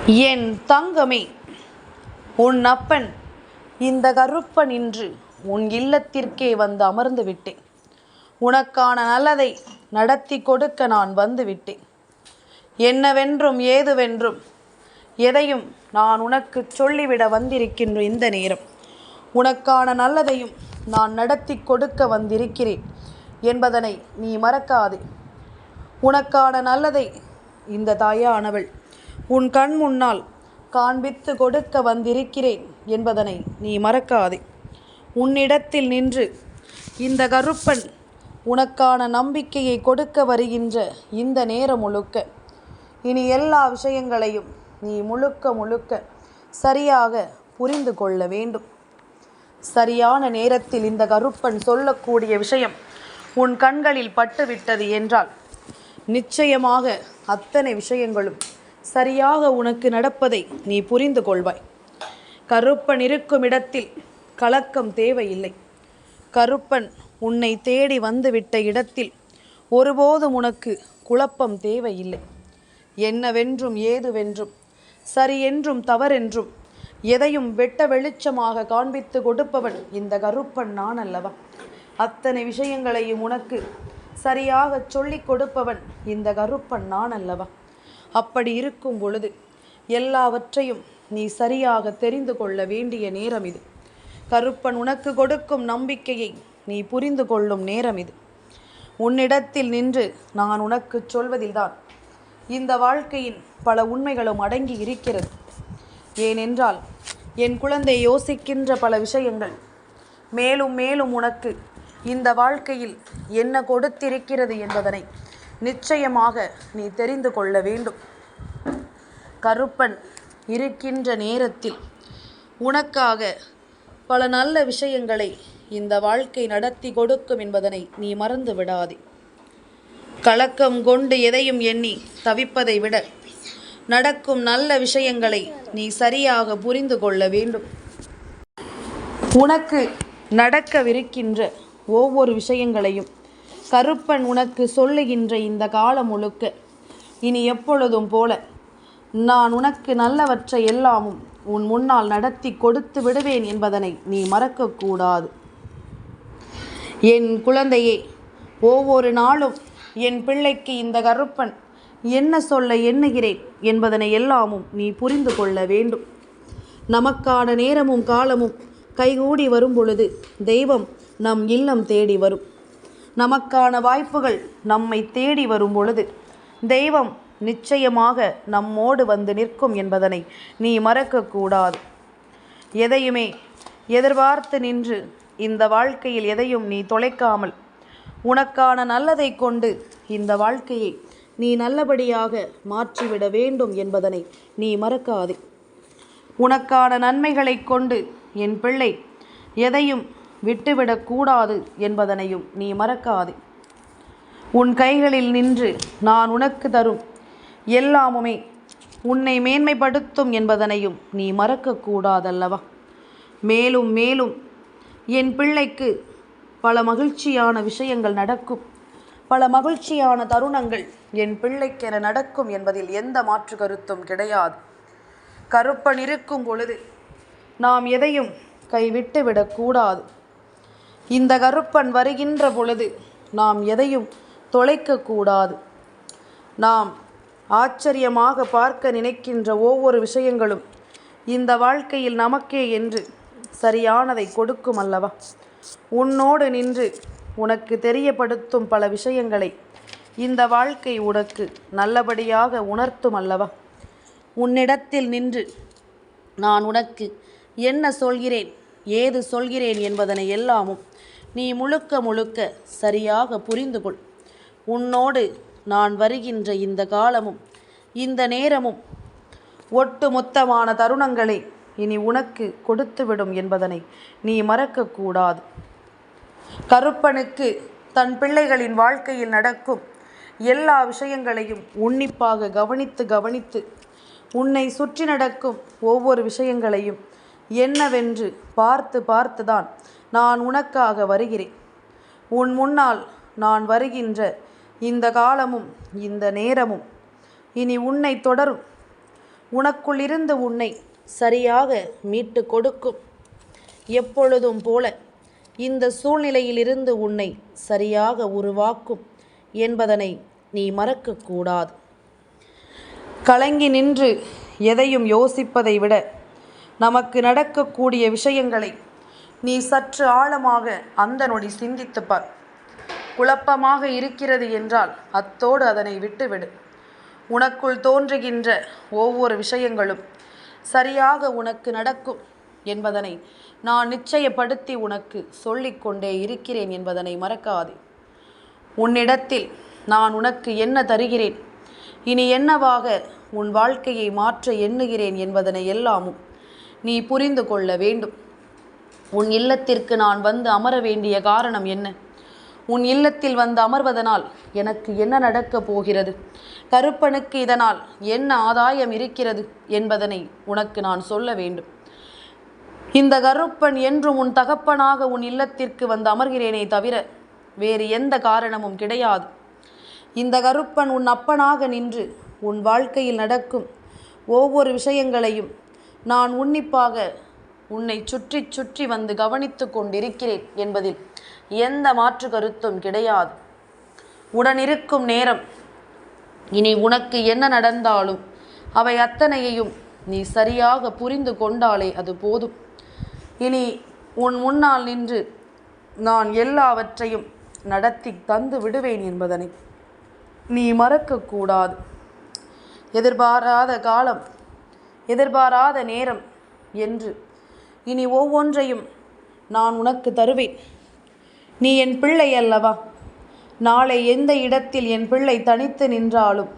என் தங்கமே, உன் அப்பன் இந்த கருப்பன் இன்று உன் இல்லத்திற்கே வந்து அமர்ந்து விட்டேன். உனக்கான நல்லதை நடத்தி கொடுக்க நான் வந்து விட்டேன். என்னவென்றும் ஏதுவென்றும் எதையும் நான் உனக்கு சொல்லிவிட வந்திருக்கின்ற இந்த நேரம் உனக்கான நல்லதையும் நான் நடத்தி கொடுக்க வந்திருக்கிறேன் என்பதனை நீ மறக்காதே. உனக்கான நல்லதை இந்த தாயானவள் உன் கண் முன்னால் காண்பித்து கொடுக்க வந்திருக்கிறேன் என்பதனை நீ மறக்காதே. உன்னிடத்தில் நின்று இந்த கருப்பன் உனக்கான நம்பிக்கையை கொடுக்க வருகின்ற இந்த நேரம் முழுக்க இனி எல்லா விஷயங்களையும் நீ முழுக்க சரியாக புரிந்து கொள்ள வேண்டும். சரியான நேரத்தில் இந்த கருப்பன் சொல்லக்கூடிய விஷயம் உன் கண்களில் பட்டுவிட்டது என்றால் நிச்சயமாக அத்தனை விஷயங்களும் சரியாக உனக்கு நடப்பதை நீ புரிந்து கொள்வாய். கருப்பன் இருக்கும் இடத்தில் கலக்கம் தேவையில்லை. கருப்பன் உன்னை தேடி வந்துவிட்ட இடத்தில் ஒருபோதும் உனக்கு குழப்பம் தேவையில்லை. என்னவென்றும் ஏதுவென்றும் சரியென்றும் தவறென்றும் எதையும் வெட்ட வெளிச்சமாக காண்பித்து கொடுப்பவன் இந்த கருப்பன் நான் அல்லவா? அத்தனை விஷயங்களையும் உனக்கு சரியாக சொல்லிக் கொடுப்பவன் இந்த கருப்பன் நான் அல்லவா? அப்படி இருக்கும் பொழுது எல்லாவற்றையும் நீ சரியாக தெரிந்து கொள்ள வேண்டிய நேரம் இது. கருப்பன் உனக்கு கொடுக்கும் நம்பிக்கையை நீ புரிந்து கொள்ளும் நேரம் இது. உன்னிடத்தில் நின்று நான் உனக்கு சொல்வதில்தான் இந்த வாழ்க்கையின் பல உண்மைகளும் அடங்கி இருக்கிறது. ஏனென்றால் என் குழந்தை யோசிக்கின்ற பல விஷயங்கள் மேலும் மேலும் உனக்கு இந்த வாழ்க்கையில் என்ன கொடுத்திருக்கிறது என்பதனை நிச்சயமாக நீ தெரிந்து கொள்ள வேண்டும். கருப்பன் இருக்கின்ற நேரத்தில் உனக்காக பல நல்ல விஷயங்களை இந்த வாழ்க்கை நடத்தி கொடுக்கும் என்பதனை நீ மறந்து விடாதே. கலக்கம் கொண்டு எதையும் எண்ணி தவிப்பதை விட நடக்கும் நல்ல விஷயங்களை நீ சரியாக புரிந்து கொள்ள வேண்டும். உனக்கு நடக்கவிருக்கின்ற ஒவ்வொரு விஷயங்களையும் கருப்பன் உனக்கு சொல்லுகின்ற இந்த காலம் முழுக்க இனி எப்பொழுதும் போல நான் உனக்கு நல்லவற்றை எல்லாமும் உன் முன்னால் நடத்தி கொடுத்து விடுவேன் என்பதனை நீ மறக்கக்கூடாது. என் குழந்தையே, ஒவ்வொரு நாளும் என் பிள்ளைக்கு இந்த கருப்பன் என்ன சொல்ல எண்ணுகிறேன் என்பதனை எல்லாமும் நீ புரிந்து கொள்ள வேண்டும். நமக்கான நேரமும் காலமும் கைகூடி வரும் பொழுது தெய்வம் நம் இல்லம் தேடி வரும். நமக்கான வாய்ப்புகள் நம்மை தேடி வரும் பொழுது தெய்வம் நிச்சயமாக நம்மோடு வந்து நிற்கும் என்பதனை நீ மறக்கக்கூடாது. எதையுமே எதிர்பார்த்து நின்று இந்த வாழ்க்கையில் எதையும் நீ தொலைக்காமல் உனக்கான நல்லதை கொண்டு இந்த வாழ்க்கையை நீ நல்லபடியாக மாற்றிவிட வேண்டும் என்பதனை நீ மறக்காதே. உனக்கான நன்மைகளை கொண்டு என் பிள்ளை எதையும் விட்டுவிடக்கூடாது என்பதனையும் நீ மறக்காதே. உன் கைகளில் நின்று நான் உனக்கு தரும் எல்லாமுமே உன்னை மேன்மைப்படுத்தும் என்பதனையும் நீ மறக்கக்கூடாதல்லவா? மேலும் மேலும் என் பிள்ளைக்கு பல மகிழ்ச்சியான விஷயங்கள் நடக்கும். பல மகிழ்ச்சியான தருணங்கள் என் பிள்ளைக்கென நடக்கும் என்பதில் எந்த மாற்று கருத்தும் கிடையாது. கருப்பன் இருக்கும் பொழுது நாம் எதையும் கைவிட்டு விடக்கூடாது. இந்த கருப்பன் வருகின்ற பொழுது நாம் எதையும் தொலைக்கக்கூடாது. நாம் ஆச்சரியமாக பார்க்க நினைக்கின்ற ஒவ்வொரு விஷயங்களும் இந்த வாழ்க்கையில் நமக்கே என்று சரியானதை கொடுக்கும் அல்லவா? உன்னோடு நின்று உனக்கு தெரியப்படுத்தும் பல விஷயங்களை இந்த வாழ்க்கை உனக்கு நல்லபடியாக உணர்த்தும் அல்லவா? உன்னிடத்தில் நின்று நான் உனக்கு என்ன சொல்கிறேன், ஏது சொல்கிறேன் என்பதனை எல்லாமும் நீ முழுக்க சரியாக புரிந்து கொள். உன்னோடு நான் வருகின்ற இந்த காலமும் இந்த நேரமும் ஒட்டுமொத்தமான தருணங்களை இனி உனக்கு கொடுத்துவிடும் என்பதனை நீ மறக்கக்கூடாது. கருப்பனுக்கு தன் பிள்ளைகளின் வாழ்க்கையில் நடக்கும் எல்லா விஷயங்களையும் உன்னிப்பாக கவனித்து உன்னை சுற்றி நடக்கும் ஒவ்வொரு விஷயங்களையும் என்னவென்று பார்த்துதான் நான் உனக்காக வருகிறேன். உன் முன்னால் நான் வருகின்ற இந்த காலமும் இந்த நேரமும் இனி உன்னை தொடரும். உனக்குள் இருந்து உன்னை சரியாக மீட்டு கொடுக்கும். எப்பொழுதும் போல இந்த சூழ்நிலையிலிருந்து உன்னை சரியாக உருவாக்கும் என்பதனை நீ மறக்கக்கூடாது. கலங்கி நின்று எதையும் யோசிப்பதை விட நமக்கு நடக்கக்கூடிய விஷயங்களை நீ சற்று ஆழமாக அந்த நொடி சிந்தித்துப்பார். குழப்பமாக இருக்கிறது என்றால் அத்தோடு அதனை விட்டுவிடு. உனக்குள் தோன்றுகின்ற ஒவ்வொரு விஷயங்களும் சரியாக உனக்கு நடக்கும் என்பதனை நான் நிச்சயப்படுத்தி உனக்கு சொல்லிக்கொண்டே இருக்கிறேன் என்பதனை மறக்காதே. உன்னிடத்தில் நான் உனக்கு என்ன தருகிறேன், இனி என்னவாக உன் வாழ்க்கையை மாற்ற எண்ணுகிறேன் என்பதனை எல்லாமும் நீ புரிந்து கொள்ள வேண்டும். உன் இல்லத்திற்கு நான் வந்து அமர வேண்டிய காரணம் என்ன? உன் இல்லத்தில் வந்து அமர்வதனால் எனக்கு என்ன நடக்கப் போகிறது? கருப்பனுக்கு இதனால் என்ன ஆதாயம் இருக்கிறது என்பதனை உனக்கு நான் சொல்ல வேண்டும். இந்த கருப்பன் என்றும் உன் தகப்பனாக உன் இல்லத்திற்கு வந்து அமர்கிறேனே தவிர வேறு எந்த காரணமும் கிடையாது. இந்த கருப்பன் உன் அப்பனாக நின்று உன் வாழ்க்கையில் நடக்கும் ஒவ்வொரு விஷயங்களையும் நான் உன்னிப்பாக உன்னை சுற்றி சுற்றி வந்து கவனித்து கொண்டிருக்கிறேன் என்பதில் எந்த மாற்று கருத்தும் கிடையாது. உடனிருக்கும் நேரம் இனி உனக்கு என்ன நடந்தாலும் அவை அத்தனையையும் நீ சரியாக புரிந்து கொண்டாலே அது போதும். இனி உன் முன்னால் நின்று நான் எல்லாவற்றையும் நடத்தி தந்து விடுவேன் என்பதனை நீ மறக்கக்கூடாது. எதிர்பாராத காலம், எதிர்பாராத நேரம் என்று இனி ஒவ்வொன்றையும் நான் உனக்கு தருவேன். நீ என் பிள்ளை அல்லவா? நாளை எந்த இடத்தில் என் பிள்ளை தனித்து நின்றாலும்,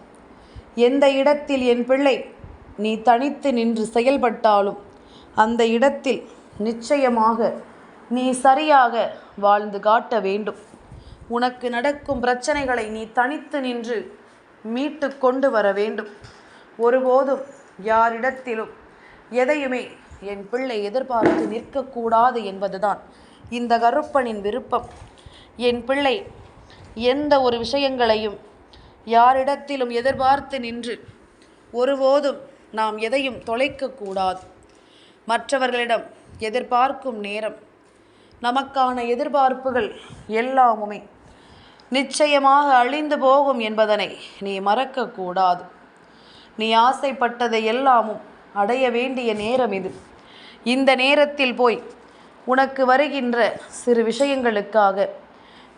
எந்த இடத்தில் என் பிள்ளை நீ தனித்து நின்று செயல்பட்டாலும் அந்த இடத்தில் நிச்சயமாக நீ சரியாக வாழ்ந்து காட்ட வேண்டும். உனக்கு நடக்கும் பிரச்சனைகளை நீ தனித்து நின்று மீட்டு கொண்டு வர வேண்டும். ஒருபோதும் யாரிடத்திலும் எதையுமே என் பிள்ளை எதிர்பார்த்து நிற்கக்கூடாது என்பதுதான் இந்த கருப்பனின் விருப்பம். என் பிள்ளை எந்த ஒரு விஷயங்களையும் யாரிடத்திலும் எதிர்பார்த்து நின்று ஒருபோதும் நாம் எதையும் தொலைக்கக்கூடாது. மற்றவர்களிடம் எதிர்பார்க்கும் நேரம் நமக்கான எதிர்பார்ப்புகள் எல்லாமுமே நிச்சயமாக அழிந்து போகும் என்பதனை நீ மறக்கக்கூடாது. நீ ஆசைப்பட்டதை எல்லாமும் அடைய வேண்டிய நேரம் இது. இந்த நேரத்தில் போய் உனக்கு வருகின்ற சிறு விஷயங்களுக்காக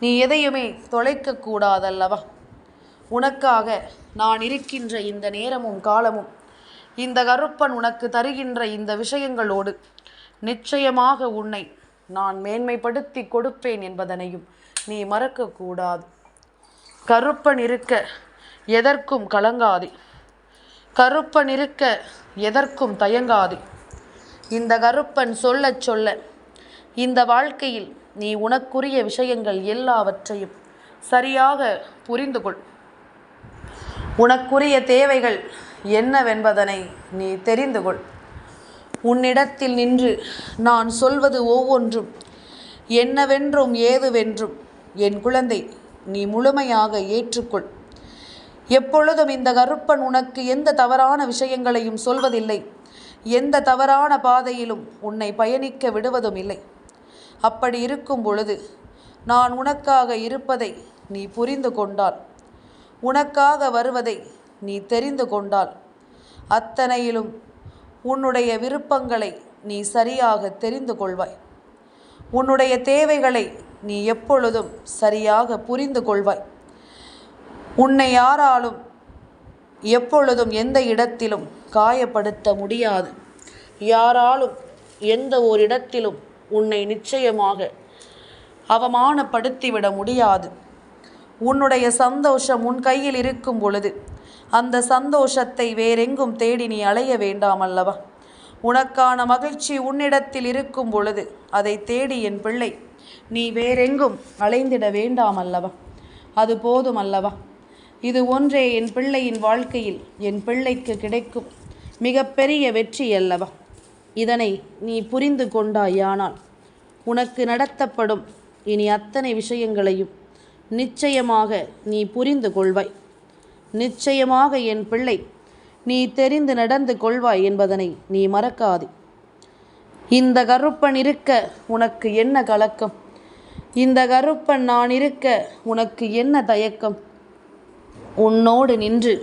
நீ எதையுமே தொலைக்கக்கூடாதல்லவா? உனக்காக நான் இருக்கின்ற இந்த நேரமும் காலமும் இந்த கருப்பன் உனக்கு தருகின்ற இந்த விஷயங்களோடு நிச்சயமாக உன்னை நான் மேன்மைப்படுத்தி கொடுப்பேன் என்பதனையும் நீ மறக்கக்கூடாது. கருப்பன் இருக்க எதற்கும் கலங்காதே. கருப்பன் இருக்க எதற்கும் தயங்காதே. இந்த கருப்பன் சொல்ல சொல்ல இந்த வாழ்க்கையில் நீ உனக்குரிய விஷயங்கள் எல்லாவற்றையும் சரியாக புரிந்து கொள். உனக்குரிய தேவைகள் என்னவென்பதனை நீ தெரிந்து கொள். உன்னிடத்தில் நின்று நான் சொல்வது ஒவ்வொன்றும் என்னவென்றும் ஏதுவென்றும் என் குழந்தை நீ முழுமையாக ஏற்றுக்கொள். எப்பொழுதும் இந்த கருப்பன் உனக்கு எந்த தவறான விஷயங்களையும் சொல்வதில்லை, எந்த தவறான பாதையிலும் உன்னை பயணிக்க விடுவதும் இல்லை. அப்படி இருக்கும் பொழுது நான் உனக்காக இருப்பதை நீ புரிந்து கொண்டால், உனக்காக வருவதை நீ தெரிந்து கொண்டால், அத்தனையிலும் உன்னுடைய விருப்பங்களை நீ சரியாக தெரிந்து கொள்வாய். உன்னுடைய தேவைகளை நீ எப்பொழுதும் சரியாக புரிந்து கொள்வாய். உன்னை யாராலும் எப்பொழுதும் எந்த இடத்திலும் காயப்படுத்த முடியாது. யாராலும் எந்த ஒரு இடத்திலும் உன்னை நிச்சயமாக அவமானப்படுத்திவிட முடியாது. உன்னுடைய சந்தோஷம் உன் கையில் இருக்கும் பொழுது அந்த சந்தோஷத்தை வேறெங்கும் தேடி நீ அலைய வேண்டாம் அல்லவா? உனக்கான மகிழ்ச்சி உன்னிடத்தில் இருக்கும் பொழுது அதை தேடி என் பிள்ளை நீ வேறெங்கும் அலைந்திட வேண்டாம் அல்லவா? அது போதும் அல்லவா? இது ஒன்றே என் பிள்ளையின் வாழ்க்கையில் என் பிள்ளைக்கு கிடைக்கும் மிகப்பெரிய வெற்றி அல்லவா? இதனை நீ புரிந்து கொண்டாயானால் உனக்கு நடத்தப்படும் இனி அத்தனை விஷயங்களையும் நிச்சயமாக நீ புரிந்து கொள்வாய். நிச்சயமாக என் பிள்ளை நீ தெரிந்து நடந்து கொள்வாய் என்பதனை நீ மறக்காதே. இந்த கருப்பன் இருக்க உனக்கு என்ன கலக்கம்? இந்த கருப்பன் நான் இருக்க உனக்கு என்ன தயக்கம்? உன்னோடு நின்று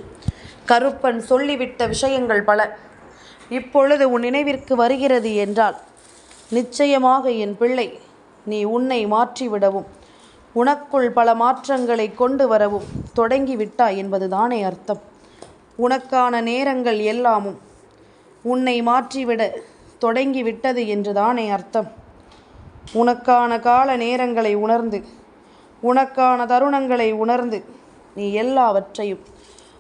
கருப்பன் சொல்லிவிட்ட விஷயங்கள் பல இப்பொழுது உன் நினைவிற்கு வருகிறது என்றால் நிச்சயமாக என் பிள்ளை, நீ உன்னை மாற்றிவிடவும் உனக்குள் பல மாற்றங்களை கொண்டு வரவும் தொடங்கிவிட்டாய் என்பதுதானே அர்த்தம். உனக்கான நேரங்கள் எல்லாமும் உன்னை மாற்றிவிட தொடங்கிவிட்டது என்றுதானே அர்த்தம். உனக்கான கால நேரங்களை உணர்ந்து, உனக்கான தருணங்களை உணர்ந்து நீ எல்லாவற்றையும்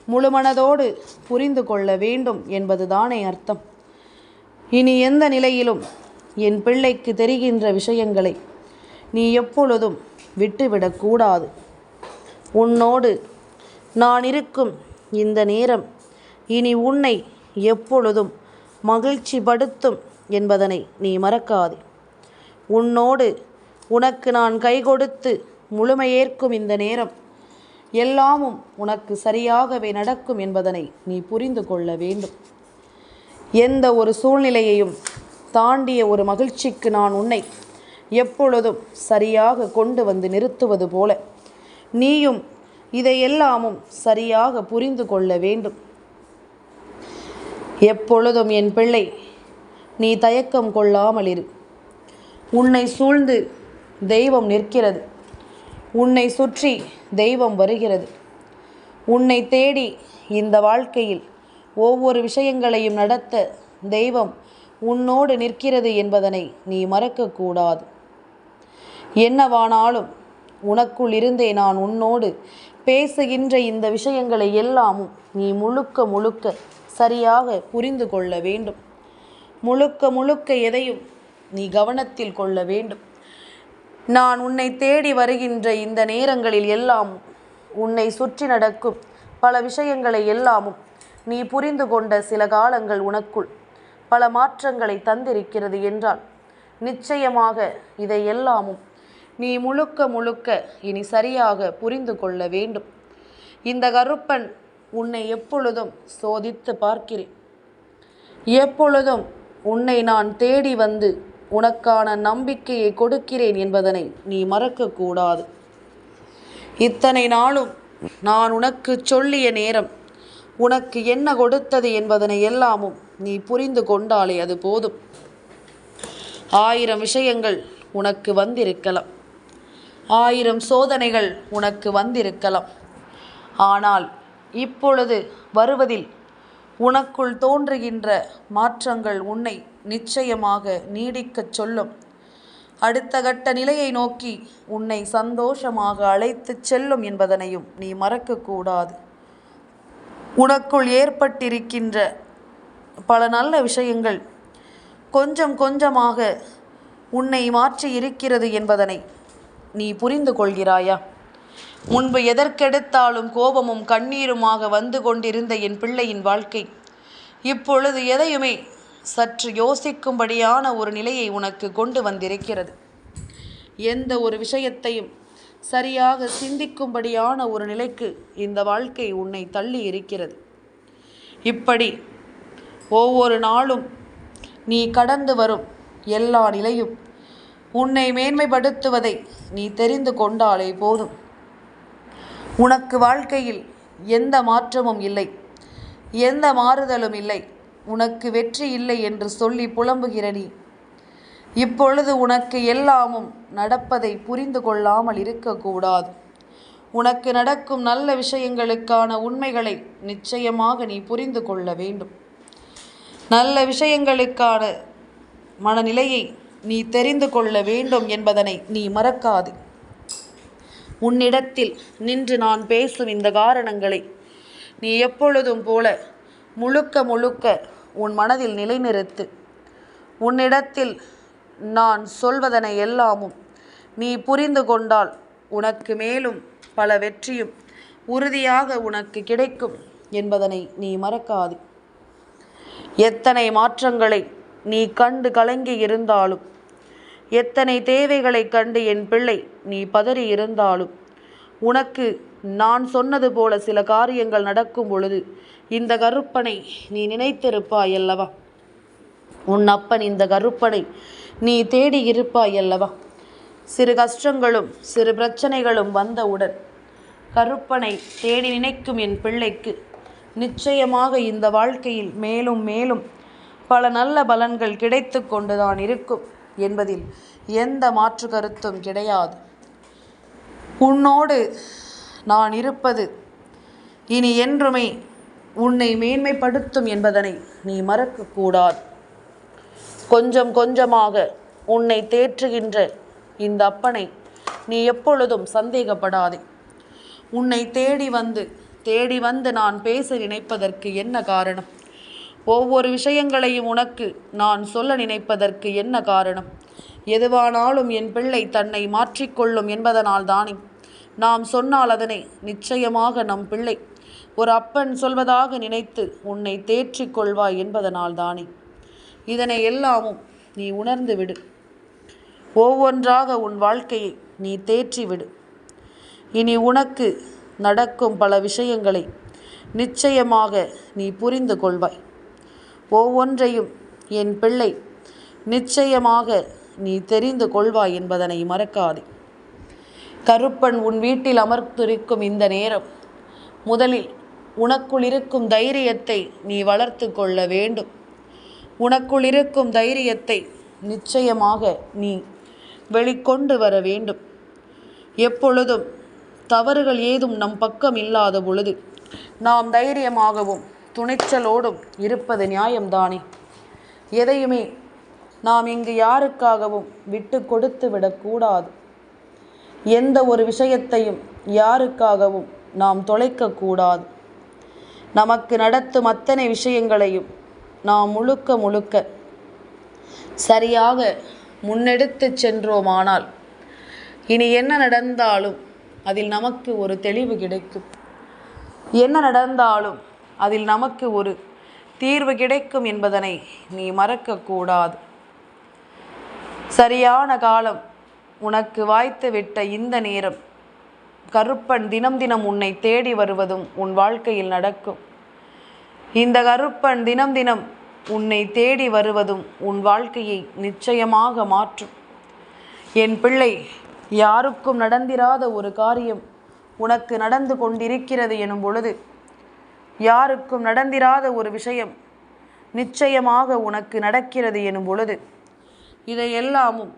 முழுமனதோடு புரிந்து கொள்ள வேண்டும் என்பதுதானே அர்த்தம். இனி எந்த நிலையிலும் என் பிள்ளைக்கு தெரிகின்ற விஷயங்களை நீ எப்பொழுதும் விட்டுவிடக்கூடாது. உன்னோடு நான் இருக்கும் இந்த நேரம் இனி உன்னை எப்பொழுதும் மகிழ்ச்சி படுத்தும் என்பதனை நீ மறக்காதே. உன்னோடு உனக்கு நான் கை கொடுத்து முழுமையேற்கும் இந்த நேரம் எல்லாமும் உனக்கு சரியாகவே நடக்கும் என்பதனை நீ புரிந்து கொள்ள வேண்டும். எந்த ஒரு சூழ்நிலையையும் தாண்டிய ஒரு மகிழ்ச்சிக்கு நான் உன்னை எப்பொழுதும் சரியாக கொண்டு வந்து நிறுத்துவது போல நீயும் இதையெல்லாமும் சரியாக புரிந்து கொள்ள வேண்டும். எப்பொழுதும் என் பிள்ளை, நீ தயக்கம் கொள்ளாமல் இரு. உன்னை சூழ்ந்து தெய்வம் நிற்கிறது. உன்னை சுற்றி தெய்வம் வருகிறது. உன்னை தேடி இந்த வாழ்க்கையில் ஒவ்வொரு விஷயங்களையும் நடத்த தெய்வம் உன்னோடு நிற்கிறது என்பதனை நீ மறக்கக்கூடாது. என்னவானாலும் உனக்குள் இருந்தே நான் உன்னோடு பேசுகின்ற இந்த விஷயங்களை எல்லாமும் நீ முழுக்க முழுக்க சரியாக புரிந்து கொள்ள வேண்டும். முழுக்க முழுக்க எதையும் நீ கவனத்தில் கொள்ள வேண்டும். நான் உன்னை தேடி வருகின்ற இந்த நேரங்களில் எல்லாம் உன்னை சுற்றி நடக்கும் பல விஷயங்களை எல்லாமும் நீ புரிந்து கொண்ட சில காலங்கள் உனக்குள் பல மாற்றங்களை தந்திருக்கிறது என்றால் நிச்சயமாக இதை எல்லாமும் நீ முழுக்க முழுக்க இனி சரியாக புரிந்து கொள்ள வேண்டும். இந்த கருப்பன் உன்னை எப்பொழுதும் சோதித்து பார்க்கிறேன். எப்பொழுதும் உன்னை நான் தேடி வந்து உனக்கான நம்பிக்கையை கொடுக்கிறேன் என்பதனை நீ மறக்கக்கூடாது. இத்தனை நாளும் நான் உனக்கு சொல்லிய நேரம் உனக்கு என்ன கொடுத்தது என்பதனை எல்லாமும் நீ புரிந்து கொண்டாலே அது போதும். 1000 விஷயங்கள் உனக்கு வந்திருக்கலாம், 1000 சோதனைகள் உனக்கு வந்திருக்கலாம். ஆனால் இப்பொழுது வருவதில் உனக்குள் தோன்றுகின்ற மாற்றங்கள் உன்னை நிச்சயமாக நீடிக்கச் சொல்லும். அடுத்த கட்ட நிலையை நோக்கி உன்னை சந்தோஷமாக அழைத்துச் செல்லும் என்பதனையும் நீ மறக்கக்கூடாது. உனக்குள் ஏற்பட்டிருக்கின்ற பல நல்ல விஷயங்கள் கொஞ்சம் கொஞ்சமாக உன்னை மாற்றி இருக்கிறது என்பதனை நீ புரிந்து கொள்கிறாயா? முன்பு எதற்கெடுத்தாலும் கோபமும் கண்ணீருமாக வந்து கொண்டிருந்த என் பிள்ளையின் வாழ்க்கை இப்பொழுது எதையுமே சற்று யோசிக்கும்படியான ஒரு நிலையை உனக்கு கொண்டு வந்திருக்கிறது. எந்த ஒரு விஷயத்தையும் சரியாக சிந்திக்கும்படியான ஒரு நிலைக்கு இந்த வாழ்க்கை உன்னை தள்ளி இருக்கிறது. இப்படி ஒவ்வொரு நாளும் நீ கடந்து வரும் எல்லா நிலையும் உன்னை மேன்மைப்படுத்துவதை நீ தெரிந்து கொண்டாலே போதும். உனக்கு வாழ்க்கையில் எந்த மாற்றமும் இல்லை, எந்த மாறுதலும் இல்லை, உனக்கு வெற்றி இல்லை என்று சொல்லி புலம்புகிற நீ இப்பொழுது உனக்கு எல்லாமும் நடப்பதை புரிந்து கொள்ளாமல் இருக்கக்கூடாது. உனக்கு நடக்கும் நல்ல விஷயங்களுக்கான உண்மைகளை நிச்சயமாக நீ புரிந்து கொள்ள வேண்டும். நல்ல விஷயங்களுக்கான மனநிலையை நீ தெரிந்து கொள்ள வேண்டும் என்பதனை நீ மறக்காது. உன்னிடத்தில் நின்று நான் பேசும் இந்த காரணங்களை நீ எப்பொழுதும் போல முழுக்க முழுக்க உன் மனதில் நிலைநிறுத்து. உன்னிடத்தில் நான் சொல்வதனை எல்லாமும் நீ புரிந்து கொண்டால் உனக்கு மேலும் பல வெற்றியும் உறுதியாக உனக்கு கிடைக்கும் என்பதனை நீ மறக்காது. எத்தனை மாற்றங்களை நீ கண்டு கலங்கி இருந்தாலும், எத்தனை தேவைகளை கண்டு என் பிள்ளை நீ பதறி இருந்தாலும், உனக்கு நான் சொன்னது போல சில காரியங்கள் நடக்கும் பொழுது இந்த கருப்பனை நீ நினைத்திருப்பாய் அல்லவா? உன் அப்பன் இந்த கருப்பனை நீ தேடி இருப்பாய் அல்லவா? சிறு கஷ்டங்களும் சிறு பிரச்சனைகளும் வந்தவுடன் கருப்பனை தேடி நினைக்கும் என் பிள்ளைக்கு நிச்சயமாக இந்த வாழ்க்கையில் மேலும் மேலும் பல நல்ல பலன்கள் கிடைத்து கொண்டுதான் இருக்கும் என்பதில் எந்த மாற்று கருத்தும் கிடையாது. உன்னோடு நான் இருப்பது இனி என்றுமே உன்னை மேன்மைப்படுத்தும் என்பதனை நீ மறக்கக்கூடாது. கொஞ்சம் கொஞ்சமாக உன்னை தேற்றுகின்ற இந்த அப்பனை நீ எப்பொழுதும் சந்தேகப்படாதே. உன்னை தேடி வந்து நான் பேச நினைப்பதற்கு என்ன காரணம்? ஒவ்வொரு விஷயங்களையும் உனக்கு நான் சொல்ல நினைப்பதற்கு என்ன காரணம்? எதுவானாலும் என் பிள்ளை தன்னை மாற்றிக்கொள்ளும் என்பதனால் தானே. நாம் சொன்னால் அதனை நிச்சயமாக நம் பிள்ளை ஒரு அப்பன் சொல்வதாக நினைத்து உன்னை தேற்றிக் கொள்வாய் என்பதனால் தானே. இதனை எல்லாமும் நீ உணர்ந்து விடு. ஒவ்வொன்றாக உன் வாழ்க்கையை நீ தேற்றிவிடு. இனி உனக்கு நடக்கும் பல விஷயங்களை நிச்சயமாக நீ புரிந்து கொள்வாய். ஒவ்வொன்றையும் என் பிள்ளை நிச்சயமாக நீ தெரிந்து கொள்வாய் என்பதனை மறக்காதே. கருப்பன் உன் வீட்டில் அமர்ந்திருக்கும் இந்த நேரம் முதலில் உனக்குள் இருக்கும் தைரியத்தை நீ வளர்த்து கொள்ள வேண்டும். உனக்குள் இருக்கும் தைரியத்தை நிச்சயமாக நீ வெளிக்கொண்டு வர வேண்டும். எப்பொழுதும் தவறுகள் ஏதும் நம் பக்கம் இல்லாத பொழுது நாம் தைரியமாகவும் துணிச்சலோடும் இருப்பது நியாயம்தானே. எதையுமே நாம் இங்கு யாருக்காகவும் விட்டு கொடுத்து விடக்கூடாது. எந்த ஒரு விஷயத்தையும் யாருக்காகவும் நாம் தொலைக்கக்கூடாது. நமக்கு நடத்தும் அத்தனை விஷயங்களையும் நாம் முழுக்க சரியாக முன்னெடுத்து சென்றோமானால் இனி என்ன நடந்தாலும் அதில் நமக்கு ஒரு தெளிவு கிடைக்கும். என்ன நடந்தாலும் அதில் நமக்கு ஒரு தீர்வு கிடைக்கும் என்பதனை நீ மறக்கக்கூடாது. சரியான காலம் உனக்கு வாய்த்து விட்ட இந்த நேரம் கருப்பன் தினம் தினம் உன்னை தேடி வருவதும் உன் வாழ்க்கையில் நடக்கும். இந்த கருப்பன் தினம் தினம் உன்னை தேடி வருவதும் உன் வாழ்க்கையை நிச்சயமாக மாற்றும். என் பிள்ளை, யாருக்கும் நடந்திராத ஒரு காரியம் உனக்கு நடந்து கொண்டிருக்கிறது எனும் பொழுது, யாருக்கும் நடந்திராத ஒரு விஷயம் நிச்சயமாக உனக்கு நடக்கிறது எனும் பொழுது, இதையெல்லாமும்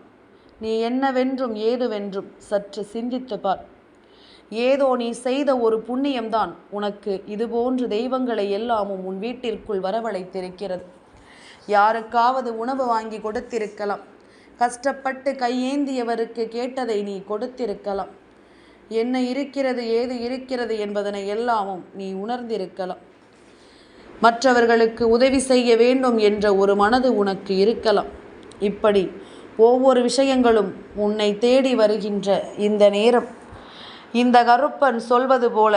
நீ என்னவென்றும் ஏதுவென்றும் சற்று சிந்தித்து பார். ஏதோ நீ செய்த ஒரு புண்ணியம்தான் உனக்கு இதுபோன்று தெய்வங்களை எல்லாமும் உன் வீட்டிற்குள் வரவழைத்திருக்கிறது. யாருக்காவது உணவு வாங்கி கொடுத்திருக்கலாம். கஷ்டப்பட்டு கையேந்தியவருக்கு கேட்டதை நீ கொடுத்திருக்கலாம். என்ன இருக்கிறது ஏது இருக்கிறது என்பதனை எல்லாமும் நீ உணர்ந்திருக்கலாம். மற்றவர்களுக்கு உதவி செய்ய வேண்டும் என்ற ஒரு மனது உனக்கு இருக்கலாம். இப்படி ஒவ்வொரு விஷயங்களும் உன்னை தேடி வருகின்ற இந்த நேரம் இந்த கருப்பன் சொல்வது போல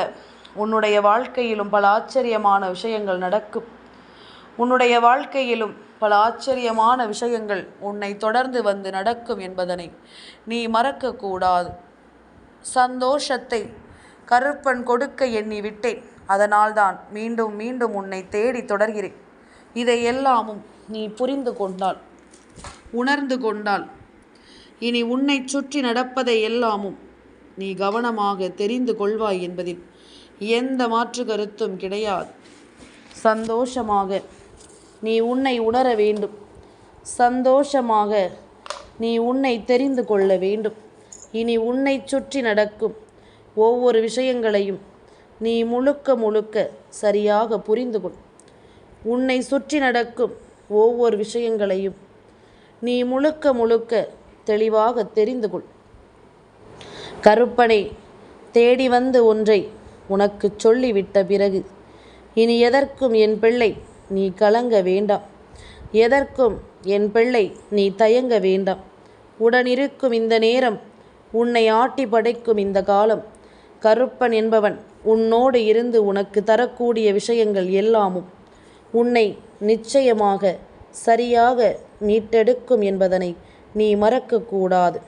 உன்னுடைய வாழ்க்கையிலும் பல ஆச்சரியமான விஷயங்கள் நடக்கும். உன்னுடைய வாழ்க்கையிலும் பல ஆச்சரியமான விஷயங்கள் உன்னை தொடர்ந்து வந்து நடக்கும் என்பதனை நீ மறக்கக்கூடாது. சந்தோஷத்தை கருப்பன் கொடுக்க எண்ணி விட்டேன். அதனால்தான் மீண்டும் மீண்டும் உன்னை தேடி தொடர்கிறேன். இதையெல்லாமும் நீ புரிந்து கொண்டால், உணர்ந்து கொண்டால், இனி உன்னை சுற்றி நடப்பதை எல்லாமும் நீ கவனமாக தெரிந்து கொள்வாய் என்பதில் எந்த மாற்று கருத்தும் கிடையாது. சந்தோஷமாக நீ உன்னை உணர வேண்டும். சந்தோஷமாக நீ உன்னை தெரிந்து கொள்ள வேண்டும். இனி உன்னை சுற்றி நடக்கும் ஒவ்வொரு விஷயங்களையும் நீ முழுக்க சரியாக புரிந்து கொள். உன்னை சுற்றி நடக்கும் ஒவ்வொரு விஷயங்களையும் நீ முழுக்க தெளிவாக தெரிந்து கொள். கருப்பனை தேடி வந்து ஒன்றை உனக்கு சொல்லிவிட்ட பிறகு இனி எதற்கும் என் பிள்ளை நீ கலங்க வேண்டாம். எதற்கும் என் பிள்ளை நீ தயங்க வேண்டாம். உடனிருக்கும் இந்த நேரம், உன்னை ஆட்டி படைக்கும் இந்த காலம், கருப்பன் என்பவன் உன்னோடு இருந்து உனக்கு தரக்கூடிய விஷயங்கள் எல்லாமும் உன்னை நிச்சயமாக சரியாக மீட்டெடுக்கும் என்பதனை நீ மறக்கக்கூடாது.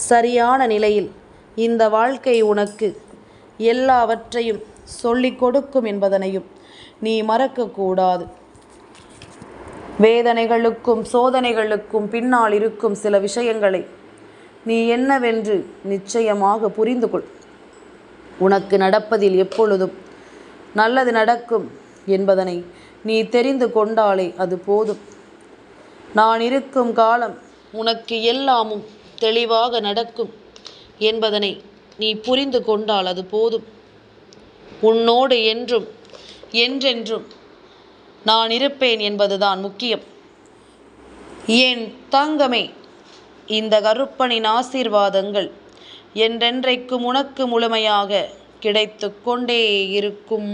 சரியான நிலையில் இந்த வாழ்க்கை உனக்கு எல்லாவற்றையும் சொல்லிக் கொடுக்கும் என்பதனையும் நீ மறக்கக்கூடாது. வேதனைகளுக்கும் சோதனைகளுக்கும் பின்னால் இருக்கும் சில விஷயங்களை நீ என்னவென்று நிச்சயமாக புரிந்து கொள். உனக்கு நடப்பதில் எப்பொழுதும் நல்லது நடக்கும் என்பதனை நீ தெரிந்து கொண்டாலே அது போதும். நான் இருக்கும் காலம் உனக்கு எல்லாமும் தெளிவாக நடக்கும் என்பதனை நீ புரிந்து கொண்டால் அது போதும். உன்னோடு என்றும் என்றென்றும் நான் இருப்பேன் என்பதுதான் முக்கியம். என் தங்கமே, இந்த கருப்பனின் ஆசீர்வாதங்கள் என்றென்றைக்கும் உனக்கு முழுமையாக கிடைத்து கொண்டே இருக்கும்.